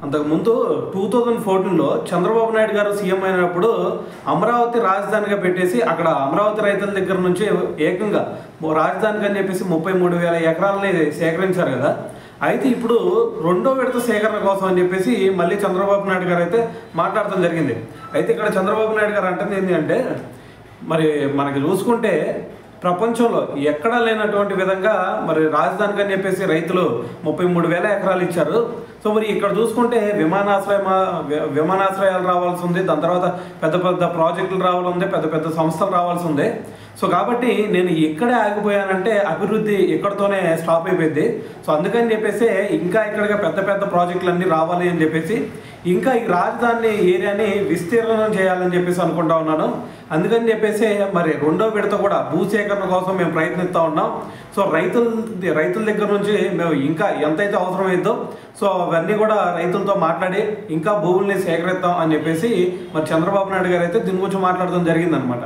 అంతకుముందు 2014లో చంద్రబాబు నాయుడు గారు సీఎం అయినప్పుడు అమరావతి రాజధానిగా పెట్టేసి అక్కడ అమరావతి రైతుల దగ్గర నుంచి ఏకంగా రాజధానికి అని చెప్పేసి 33,000 ఎకరాలని సేకరించారు కదా. అయితే ఇప్పుడు రెండో విడత సేకరణ కోసం అని చెప్పేసి మళ్ళీ చంద్రబాబు నాయుడు గారు అయితే మాట్లాడటం జరిగింది. అయితే ఇక్కడ చంద్రబాబు నాయుడు గారు అంటుంది ఏంటి అంటే, మరి మనకి చూసుకుంటే ప్రపంచంలో ఎక్కడా లేనటువంటి విధంగా మరి రాజధానికి అని చెప్పేసి రైతులు 33,000 ఎకరాలు ఇచ్చారు. సో మరి ఇక్కడ చూసుకుంటే విమానాశ్రయాలు రావాల్సి ఉంది, దాని తర్వాత పెద్ద పెద్ద ప్రాజెక్టులు రావాల్సి ఉంది, పెద్ద పెద్ద సంస్థలు రావాల్సి ఉంది. సో కాబట్టి నేను ఇక్కడే ఆగిపోయానంటే అభివృద్ధి ఇక్కడితోనే స్టాప్ అయిపోయింది. సో అందుకని చెప్పేసి ఇంకా ఇక్కడికి పెద్ద పెద్ద ప్రాజెక్టులు అన్నీ రావాలి అని చెప్పేసి ఇంకా ఈ రాజధాని ఏరియాని విస్తీర్ణం చేయాలని చెప్పేసి అనుకుంటా ఉన్నాను. అందుకని చెప్పేసి మరి రెండో విడత కూడా భూసేకరణ కోసం మేము ప్రయత్నిస్తూ ఉన్నాం. సో రైతుల దగ్గర నుంచి మేము ఇంకా ఎంతైతే అవసరమైందో సో అవన్నీ కూడా రైతులతో మాట్లాడి ఇంకా భూముల్ని సేకరిస్తాం అని చెప్పేసి మరి చంద్రబాబు నాయుడు గారు అయితే దీని గురించి మాట్లాడడం జరిగిందనమాట.